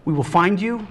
We will find you,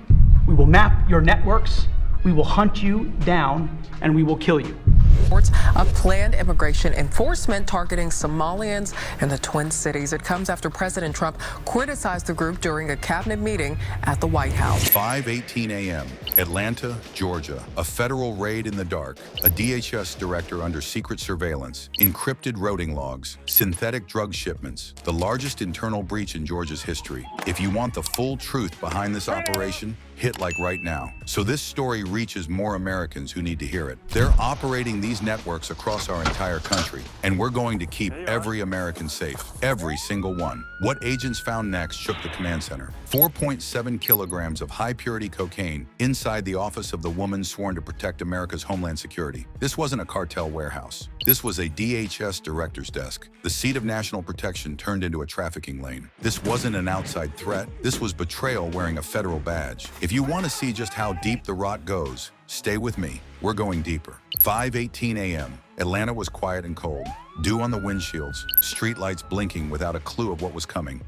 we will map your networks, we will hunt you down, and we will kill you. Reports of planned immigration enforcement targeting Somalians in the Twin Cities. It comes after President Trump criticized the group during a cabinet meeting at the White House. 5:18 a.m., Atlanta, Georgia. A federal raid in the dark. A DHS director under secret surveillance. Encrypted routing logs. Synthetic drug shipments. The largest internal breach in Georgia's history. If you want the full truth behind this operation, hit like right now. So this story reaches more Americans who need to hear it. They're operating these networks across our entire country, and we're going to keep every American safe. Every single one. What agents found next shook the command center. 4.7 kilograms of high-purity cocaine inside the office of the woman sworn to protect America's homeland security. This wasn't a cartel warehouse. This was a DHS director's desk. The seat of national protection turned into a trafficking lane. This wasn't an outside threat. This was betrayal wearing a federal badge. If you want to see just how deep the rot goes, stay with me. We're going deeper. 5:18 a.m. Atlanta was quiet and cold. Dew on the windshields, streetlights blinking without a clue of what was coming.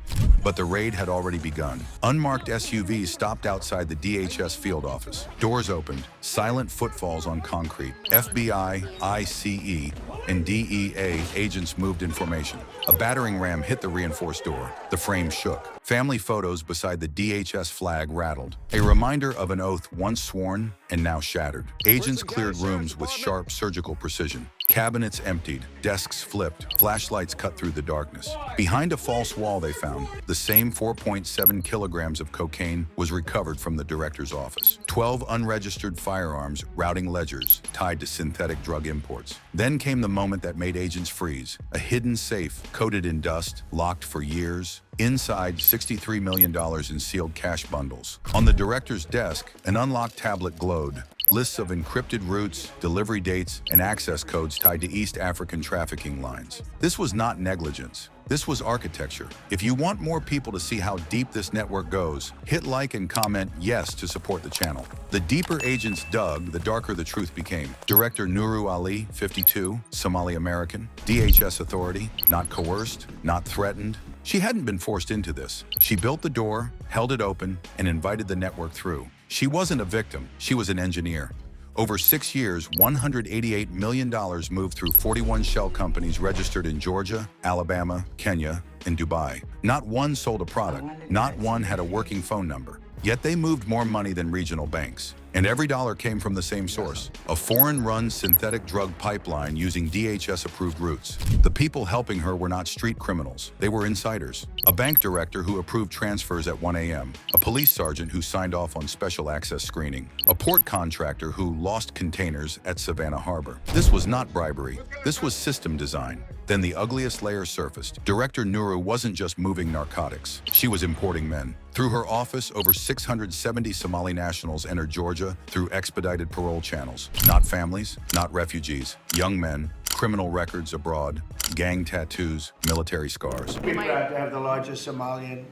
But the raid had already begun. Unmarked SUVs stopped outside the DHS field office. Doors opened, silent footfalls on concrete. FBI, ICE, and DEA agents moved in formation. A battering ram hit the reinforced door. The frame shook. Family photos beside the DHS flag rattled. A reminder of an oath once sworn and now shattered. Agents cleared rooms with sharp surgical precision. Cabinets emptied, desks flipped, flashlights cut through the darkness. Behind a false wall they found, the same 4.7 kilograms of cocaine was recovered from the director's office. 12 unregistered firearms routing ledgers tied to synthetic drug imports. Then came the moment that made agents freeze. A hidden safe coated in dust, locked for years. Inside, $63 million in sealed cash bundles. On the director's desk, an unlocked tablet glowed. Lists of encrypted routes, delivery dates, and access codes tied to East African trafficking lines. This was not negligence. This was architecture. If you want more people to see how deep this network goes, hit like and comment yes to support the channel. The deeper agents dug, the darker the truth became. Director Nuru Ali, 52, Somali American, DHS authority, not coerced, not threatened. She hadn't been forced into this. She built the door, held it open, and invited the network through. She wasn't a victim, she was an engineer. Over 6 years, $188 million moved through 41 shell companies registered in Georgia, Alabama, Kenya, and Dubai. Not one sold a product, not one had a working phone number. Yet they moved more money than regional banks. And every dollar came from the same source, a foreign-run synthetic drug pipeline using DHS-approved routes. The people helping her were not street criminals. They were insiders. A bank director who approved transfers at 1 a.m., a police sergeant who signed off on special access screening, a port contractor who lost containers at Savannah Harbor. This was not bribery. This was system design. Then the ugliest layer surfaced. Director Nuru wasn't just moving narcotics. She was importing men. Through her office, over 670 Somali nationals entered Georgia through expedited parole channels. Not families, not refugees, young men, criminal records abroad, gang tattoos, military scars. We're proud to have the largest Somalian.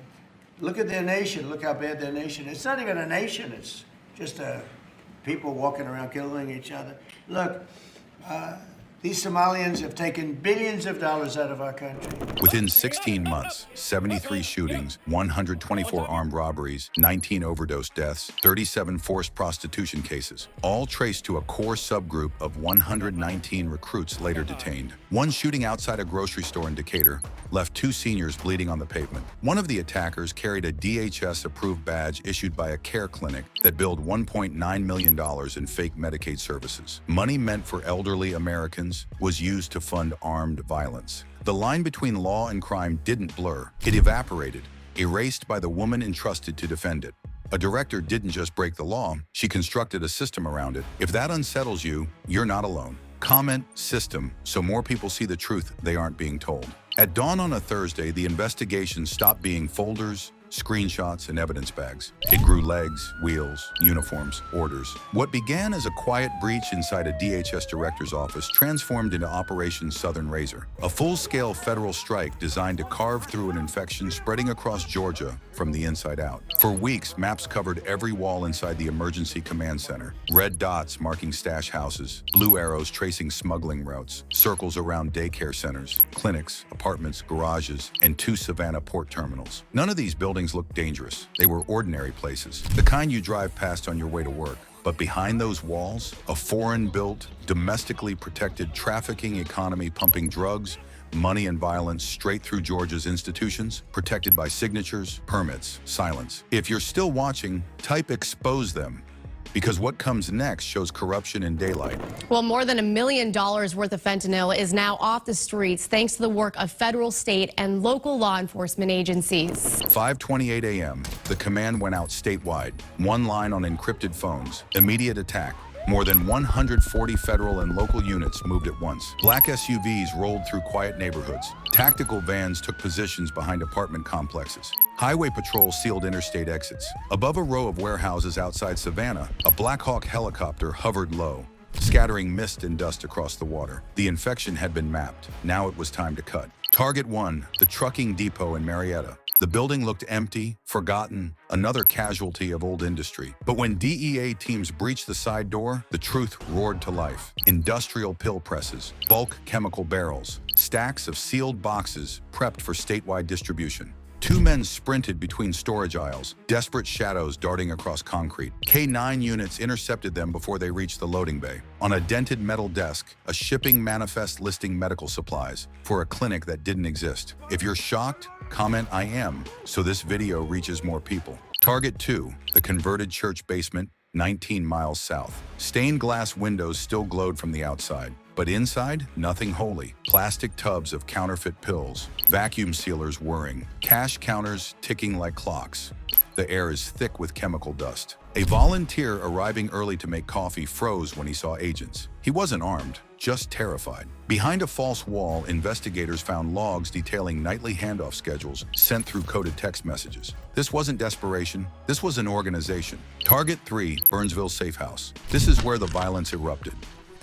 Look at their nation. Look how bad their nation is. It's not even a nation. It's just people walking around killing each other. Look, these Somalians have taken billions of dollars out of our country. Within 16 months, 73 shootings, 124 armed robberies, 19 overdose deaths, 37 forced prostitution cases, all traced to a core subgroup of 119 recruits later detained. One shooting outside a grocery store in Decatur left 2 seniors bleeding on the pavement. One of the attackers carried a DHS-approved badge issued by a care clinic that billed $1.9 million in fake Medicaid services. Money meant for elderly Americans was used to fund armed violence. The line between law and crime didn't blur. It evaporated, erased by the woman entrusted to defend it. A director didn't just break the law, she constructed a system around it. If that unsettles you, you're not alone. Comment system so more people see the truth they aren't being told. At dawn on a Thursday, the investigation stopped being folders, screenshots, and evidence bags. It grew legs, wheels, uniforms, orders. What began as a quiet breach inside a DHS director's office transformed into Operation Southern Razor, a full-scale federal strike designed to carve through an infection spreading across Georgia from the inside out. For weeks, maps covered every wall inside the emergency command center. Red dots marking stash houses, blue arrows tracing smuggling routes, circles around daycare centers, clinics, apartments, garages, and 2 Savannah port terminals. None of these buildings buildings looked dangerous. They were ordinary places, the kind you drive past on your way to work. But behind those walls, a foreign-built, domestically protected trafficking economy pumping drugs, money and violence straight through Georgia's institutions, protected by signatures, permits, silence. If you're still watching, type expose them, because what comes next shows corruption in daylight. Well, more than $1 million worth of fentanyl is now off the streets thanks to the work of federal, state, and local law enforcement agencies. 5:28 a.m., the command went out statewide. One line on encrypted phones. Immediate attack. More than 140 federal and local units moved at once. Black SUVs rolled through quiet neighborhoods. Tactical vans took positions behind apartment complexes. Highway patrol sealed interstate exits. Above a row of warehouses outside Savannah, a Black Hawk helicopter hovered low, scattering mist and dust across the water. The infection had been mapped. Now it was time to cut. Target 1, the trucking depot in Marietta. The building looked empty, forgotten, another casualty of old industry. But when DEA teams breached the side door, the truth roared to life. Industrial pill presses, bulk chemical barrels, stacks of sealed boxes prepped for statewide distribution. Two men sprinted between storage aisles, desperate shadows darting across concrete. K-9 units intercepted them before they reached the loading bay. On a dented metal desk, a shipping manifest listing medical supplies for a clinic that didn't exist. If you're shocked, comment I am, so this video reaches more people. Target 2, the converted church basement, 19 miles south. Stained glass windows still glowed from the outside. But inside, nothing holy. Plastic tubs of counterfeit pills, vacuum sealers whirring, cash counters ticking like clocks. The air is thick with chemical dust. A volunteer arriving early to make coffee froze when he saw agents. He wasn't armed, just terrified. Behind a false wall, investigators found logs detailing nightly handoff schedules sent through coded text messages. This wasn't desperation, this was an organization. Target 3, Burnsville Safe House. This is where the violence erupted.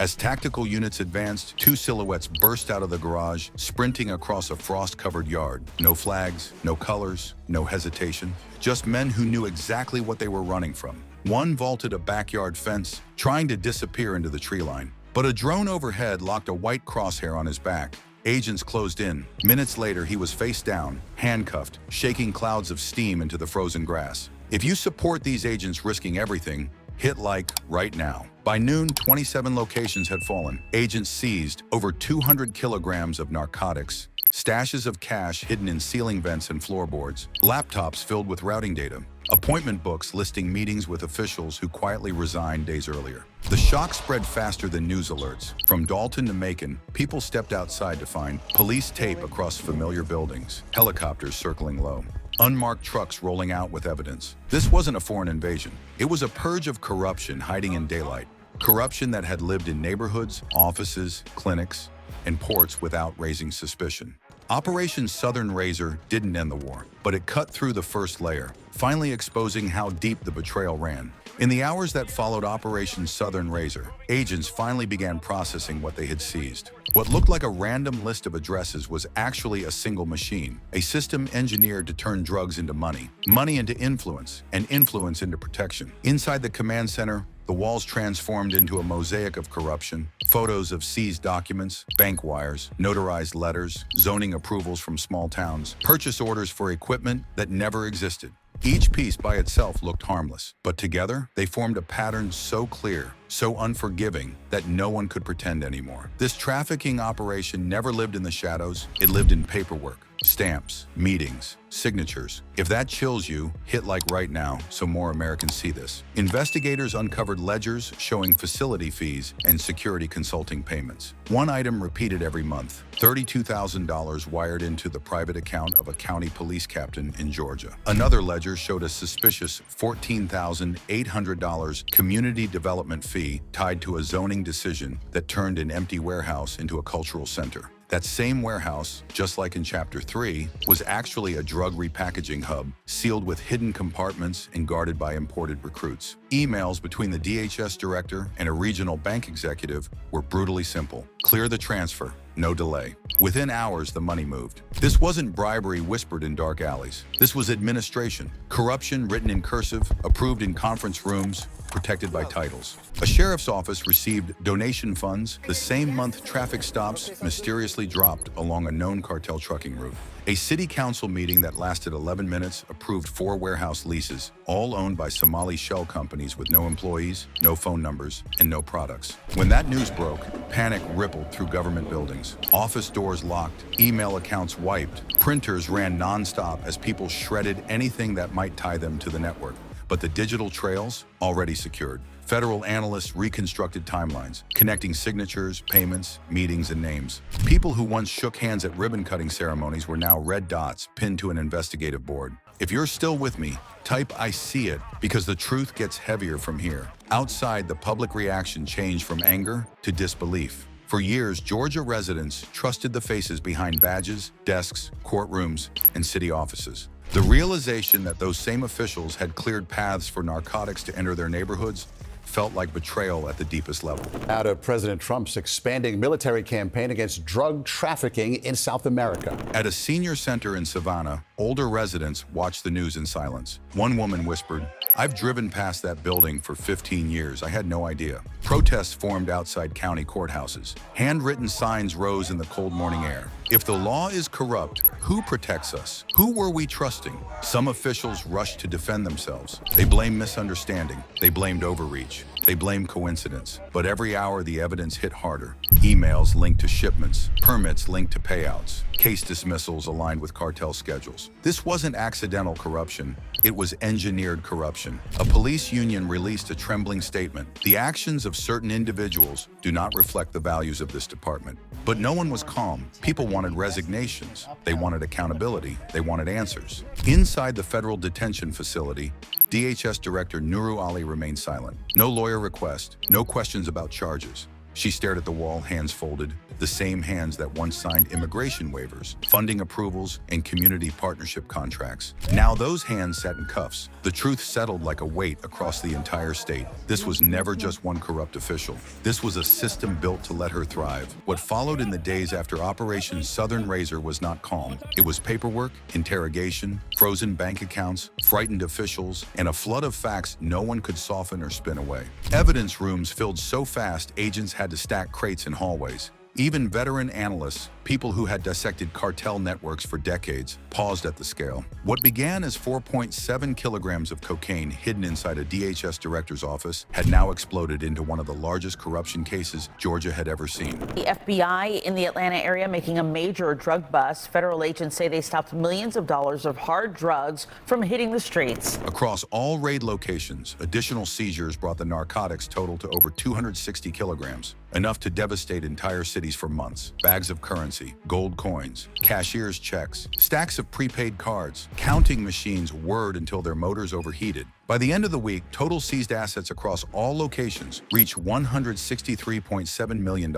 As tactical units advanced, two silhouettes burst out of the garage, sprinting across a frost-covered yard. No flags, no colors, no hesitation. Just men who knew exactly what they were running from. One vaulted a backyard fence, trying to disappear into the tree line. But a drone overhead locked a white crosshair on his back. Agents closed in. Minutes later, he was face down, handcuffed, shaking clouds of steam into the frozen grass. If you support these agents risking everything, hit like right now. By noon, 27 locations had fallen. Agents seized over 200 kilograms of narcotics, stashes of cash hidden in ceiling vents and floorboards, laptops filled with routing data, appointment books listing meetings with officials who quietly resigned days earlier. The shock spread faster than news alerts. From Dalton to Macon, people stepped outside to find police tape across familiar buildings, helicopters circling low, unmarked trucks rolling out with evidence. This wasn't a foreign invasion. It was a purge of corruption hiding in daylight. Corruption that had lived in neighborhoods, offices, clinics, and ports without raising suspicion. Operation Southern Razor didn't end the war, but it cut through the first layer, finally exposing how deep the betrayal ran. In the hours that followed Operation Southern Razor, agents finally began processing what they had seized. What looked like a random list of addresses was actually a single machine, a system engineered to turn drugs into money, money into influence, and influence into protection. Inside the command center, the walls transformed into a mosaic of corruption, photos of seized documents, bank wires, notarized letters, zoning approvals from small towns, purchase orders for equipment that never existed. Each piece by itself looked harmless, but together they formed a pattern so clear, so unforgiving, that no one could pretend anymore. This trafficking operation never lived in the shadows, it lived in paperwork, stamps, meetings, signatures. If that chills you, hit like right now so more Americans see this. Investigators uncovered ledgers showing facility fees and security consulting payments. One item repeated every month, $32,000 wired into the private account of a county police captain in Georgia. Another ledger showed a suspicious $14,800 community development fee tied to a zoning decision that turned an empty warehouse into a cultural center. That same warehouse, just like in Chapter 3, was actually a drug repackaging hub, sealed with hidden compartments and guarded by imported recruits. Emails between the DHS director and a regional bank executive were brutally simple. Clear the transfer, no delay. Within hours, the money moved. This wasn't bribery whispered in dark alleys. This was administration. Corruption written in cursive, approved in conference rooms, protected by titles. A sheriff's office received donation funds the same month traffic stops mysteriously dropped along a known cartel trucking route. A city council meeting that lasted 11 minutes approved 4 warehouse leases, all owned by Somali shell companies with no employees, no phone numbers, and no products. When that news broke, panic rippled through government buildings. Office doors locked, email accounts wiped, printers ran nonstop as people shredded anything that might tie them to the network. But the digital trails already secured. Federal analysts reconstructed timelines, connecting signatures, payments, meetings, and names. People who once shook hands at ribbon-cutting ceremonies were now red dots pinned to an investigative board. If you're still with me, type "I see it," because the truth gets heavier from here. Outside, the public reaction changed from anger to disbelief. For years, Georgia residents trusted the faces behind badges, desks, courtrooms, and city offices. The realization that those same officials had cleared paths for narcotics to enter their neighborhoods felt like betrayal at the deepest level. Out of President Trump's expanding military campaign against drug trafficking in South America. At a senior center in Savannah, older residents watched the news in silence. One woman whispered, "I've driven past that building for 15 years. I had no idea." Protests formed outside county courthouses. Handwritten signs rose in the cold morning air. If the law is corrupt, who protects us? Who were we trusting? Some officials rushed to defend themselves. They blamed misunderstanding. They blamed overreach. They blamed coincidence. But every hour, the evidence hit harder. Emails linked to shipments, permits linked to payouts, case dismissals aligned with cartel schedules. This wasn't accidental corruption. It was engineered corruption. A police union released a trembling statement. The actions of certain individuals do not reflect the values of this department. But no one was calm. People wanted resignations. They wanted accountability. They wanted answers. Inside the federal detention facility, DHS Director Nuru Ali remained silent. No lawyer request, no questions about charges. She stared at the wall, hands folded, the same hands that once signed immigration waivers, funding approvals, and community partnership contracts. Now those hands sat in cuffs. The truth settled like a weight across the entire state. This was never just one corrupt official. This was a system built to let her thrive. What followed in the days after Operation Southern Razor was not calm. It was paperwork, interrogation, frozen bank accounts, frightened officials, and a flood of facts no one could soften or spin away. Evidence rooms filled so fast, agents had to stack crates in hallways. Even veteran analysts, people who had dissected cartel networks for decades, paused at the scale. What began as 4.7 kilograms of cocaine hidden inside a DHS director's office had now exploded into one of the largest corruption cases Georgia had ever seen. The FBI in the Atlanta area making a major drug bust. Federal agents say they stopped millions of dollars of hard drugs from hitting the streets. Across all raid locations, additional seizures brought the narcotics total to over 260 kilograms, enough to devastate entire cities for months. Bags of currency, gold coins, cashier's checks, stacks of prepaid cards, counting machines whirred until their motors overheated. By the end of the week, total seized assets across all locations reached $163.7 million.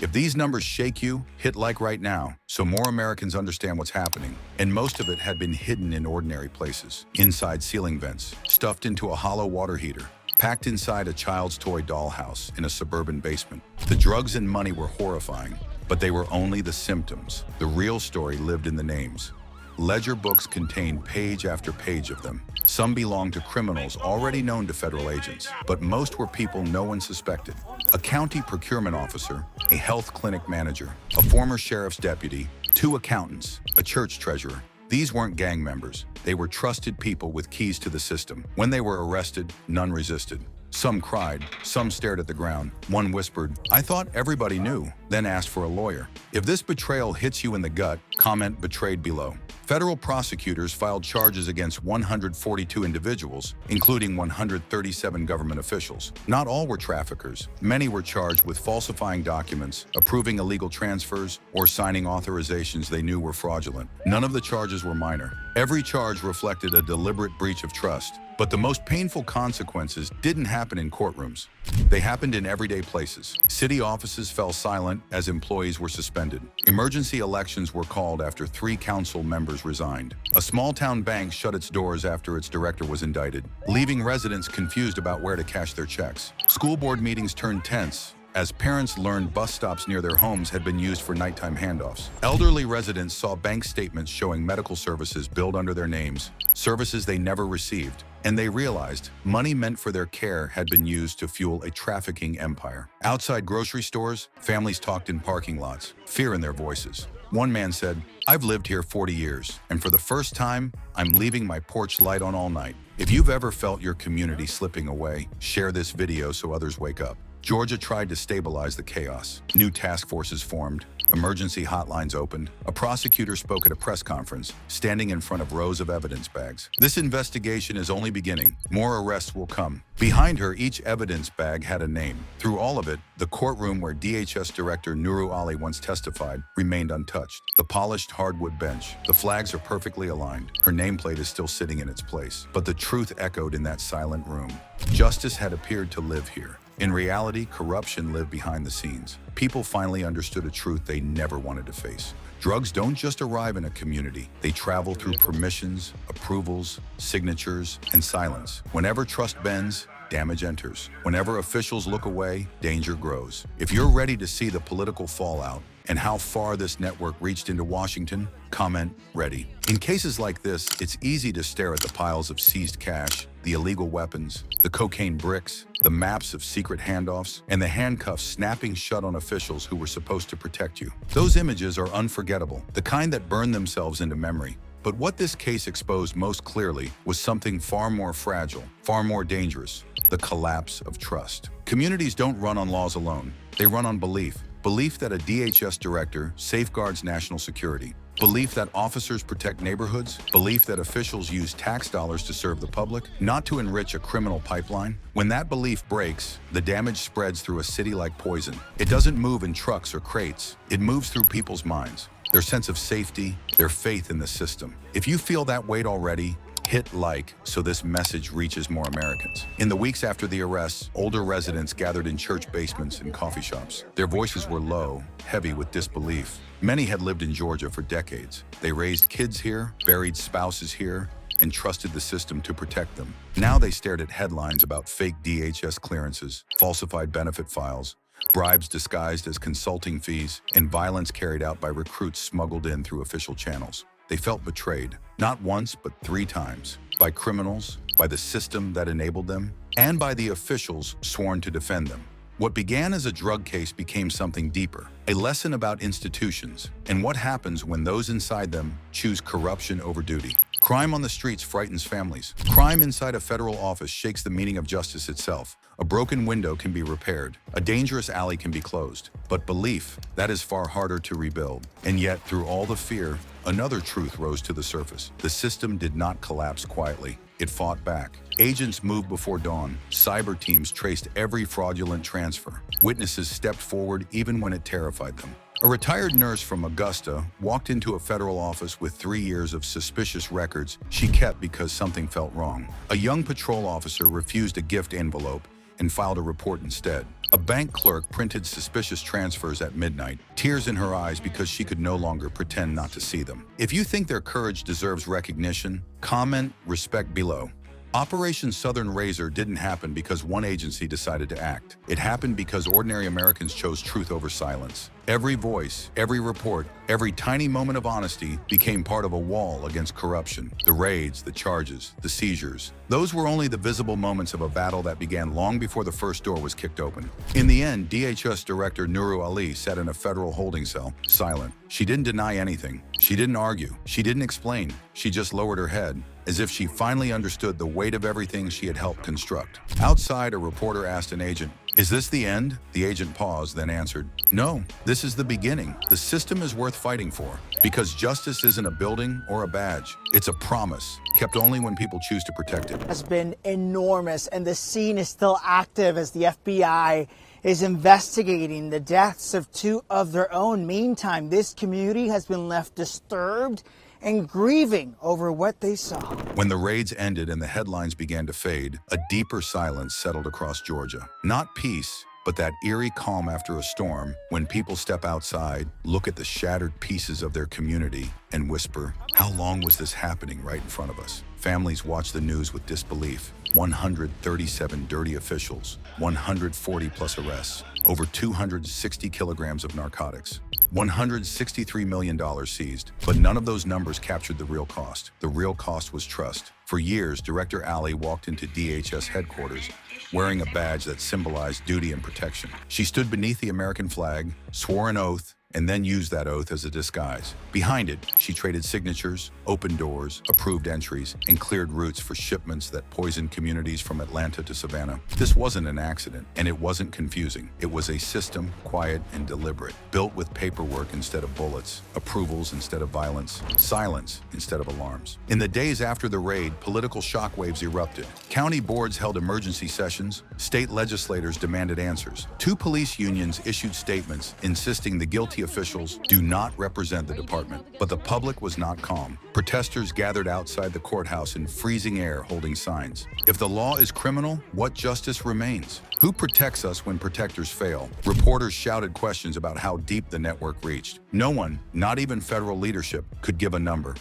If these numbers shake you, hit like right now, so more Americans understand what's happening. And most of it had been hidden in ordinary places, inside ceiling vents, stuffed into a hollow water heater, packed inside a child's toy dollhouse in a suburban basement. The drugs and money were horrifying, but they were only the symptoms. The real story lived in the names. Ledger books contained page after page of them. Some belonged to criminals already known to federal agents, but most were people no one suspected. A county procurement officer, a health clinic manager, a former sheriff's deputy, 2 accountants, a church treasurer. These weren't gang members. They were trusted people with keys to the system. When they were arrested, none resisted. Some cried, some stared at the ground. One whispered, "I thought everybody knew," then asked for a lawyer. If this betrayal hits you in the gut, comment "betrayed" below. Federal prosecutors filed charges against 142 individuals, including 137 government officials. Not all were traffickers. Many were charged with falsifying documents, approving illegal transfers, or signing authorizations they knew were fraudulent. None of the charges were minor. Every charge reflected a deliberate breach of trust. But the most painful consequences didn't happen in courtrooms. They happened in everyday places. City offices fell silent as employees were suspended. Emergency elections were called after 3 council members resigned. A small-town bank shut its doors after its director was indicted, leaving residents confused about where to cash their checks. School board meetings turned tense as parents learned bus stops near their homes had been used for nighttime handoffs. Elderly residents saw bank statements showing medical services billed under their names, services they never received, and they realized money meant for their care had been used to fuel a trafficking empire. Outside grocery stores, families talked in parking lots, fear in their voices. One man said, "I've lived here 40 years, and for the first time, I'm leaving my porch light on all night." If you've ever felt your community slipping away, share this video so others wake up. Georgia tried to stabilize the chaos. New task forces formed. Emergency hotlines opened. A prosecutor spoke at a press conference, standing in front of rows of evidence bags. This investigation is only beginning. More arrests will come. Behind her, each evidence bag had a name. Through all of it, the courtroom where DHS Director Nuru Ali once testified remained untouched. The polished hardwood bench, the flags are perfectly aligned. Her nameplate is still sitting in its place. But the truth echoed in that silent room. Justice had appeared to live here. In reality, corruption lived behind the scenes. People finally understood a truth they never wanted to face. Drugs don't just arrive in a community. They travel through permissions, approvals, signatures, and silence. Whenever trust bends, damage enters. Whenever officials look away, danger grows. If you're ready to see the political fallout and how far this network reached into Washington, comment ready. In cases like this, it's easy to stare at the piles of seized cash, the illegal weapons, the cocaine bricks, the maps of secret handoffs, and the handcuffs snapping shut on officials who were supposed to protect you. Those images are unforgettable, the kind that burn themselves into memory. But what this case exposed most clearly was something far more fragile, far more dangerous: the collapse of trust. Communities don't run on laws alone. They run on belief. Belief that a DHS director safeguards national security. Belief that officers protect neighborhoods. Belief that officials use tax dollars to serve the public, not to enrich a criminal pipeline. When that belief breaks, the damage spreads through a city like poison. It doesn't move in trucks or crates. It moves through people's minds, their sense of safety, their faith in the system. If you feel that weight already, hit like so this message reaches more Americans. In the weeks after the arrests, older residents gathered in church basements and coffee shops. Their voices were low, heavy with disbelief. Many had lived in Georgia for decades. They raised kids here, buried spouses here, and trusted the system to protect them. Now they stared at headlines about fake DHS clearances, falsified benefit files, bribes disguised as consulting fees, and violence carried out by recruits smuggled in through official channels. They felt betrayed, not once, but 3 times, by criminals, by the system that enabled them, and by the officials sworn to defend them. What began as a drug case became something deeper, a lesson about institutions and what happens when those inside them choose corruption over duty. Crime on the streets frightens families. Crime inside a federal office shakes the meaning of justice itself. A broken window can be repaired. A dangerous alley can be closed. But belief, that is far harder to rebuild. And yet, through all the fear, another truth rose to the surface. The system did not collapse quietly. It fought back. Agents moved before dawn. Cyber teams traced every fraudulent transfer. Witnesses stepped forward even when it terrified them. A retired nurse from Augusta walked into a federal office with 3 years of suspicious records she kept because something felt wrong. A young patrol officer refused a gift envelope and filed a report instead. A bank clerk printed suspicious transfers at midnight, tears in her eyes because she could no longer pretend not to see them. If you think their courage deserves recognition, comment respect below. Operation Southern Razor didn't happen because one agency decided to act. It happened because ordinary Americans chose truth over silence. Every voice, every report, every tiny moment of honesty became part of a wall against corruption. The raids, the charges, the seizures. Those were only the visible moments of a battle that began long before the first door was kicked open. In the end, DHS Director Nuru Ali sat in a federal holding cell, silent. She didn't deny anything. She didn't argue. She didn't explain. She just lowered her head, as if she finally understood the weight of everything she had helped construct. Outside, a reporter asked an agent, "Is this the end?" The agent paused, then answered, "No, this is the beginning. The system is worth fighting for, because justice isn't a building or a badge. It's a promise, kept only when people choose to protect it." Has been enormous, and the scene is still active as the FBI is investigating the deaths of 2 of their own. Meantime, this community has been left disturbed and grieving over what they saw. When the raids ended and the headlines began to fade, a deeper silence settled across Georgia. Not peace, but that eerie calm after a storm, when people step outside, look at the shattered pieces of their community, and whisper, "How long was this happening right in front of us?" Families watch the news with disbelief. 137 dirty officials, 140 plus arrests, over 260 kilograms of narcotics, $163 million seized. But none of those numbers captured the real cost. The real cost was trust. For years, Director Ali walked into DHS headquarters wearing a badge that symbolized duty and protection. She stood beneath the American flag, swore an oath, and then used that oath as a disguise. Behind it, she traded signatures, opened doors, approved entries, and cleared routes for shipments that poisoned communities from Atlanta to Savannah. This wasn't an accident, and it wasn't confusing. It was a system, quiet and deliberate, built with paperwork instead of bullets, approvals instead of violence, silence instead of alarms. In the days after the raid, political shockwaves erupted. County boards held emergency sessions. State legislators demanded answers. 2 police unions issued statements insisting the guilty officials do not represent the department. But the public was not calm. Protesters gathered outside the courthouse in freezing air holding signs. If the law is criminal, what justice remains? Who protects us when protectors fail? Reporters shouted questions about how deep the network reached. No one, not even federal leadership, could give a number.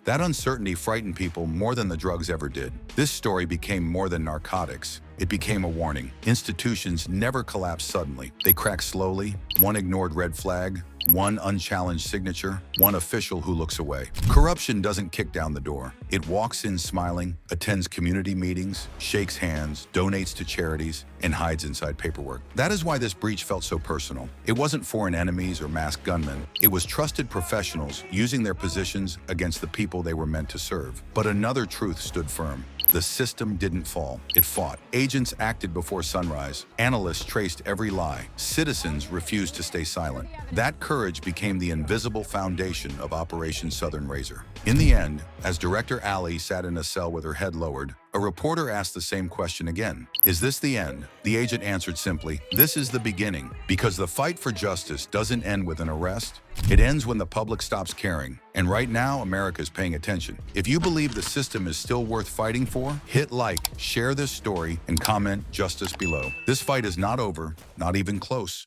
That uncertainty frightened people more than the drugs ever did. This story became more than narcotics. It became a warning. Institutions never collapse suddenly. They crack slowly, one ignored red flag, one unchallenged signature, one official who looks away. Corruption doesn't kick down the door. It walks in smiling, attends community meetings, shakes hands, donates to charities, and hides inside paperwork. That is why this breach felt so personal. It wasn't foreign enemies or masked gunmen. It was trusted professionals using their positions against the people they were meant to serve. But another truth stood firm. The system didn't fall. It fought. Agents acted before sunrise. Analysts traced every lie. Citizens refused to stay silent. That courage became the invisible foundation of Operation Southern Razor. In the end, as Director Alley sat in a cell with her head lowered, a reporter asked the same question again. Is this the end? The agent answered simply, this is the beginning, because the fight for justice doesn't end with an arrest. It ends when the public stops caring. And right now, America is paying attention. If you believe the system is still worth fighting for, hit like, share this story, and comment justice below. This fight is not over, not even close.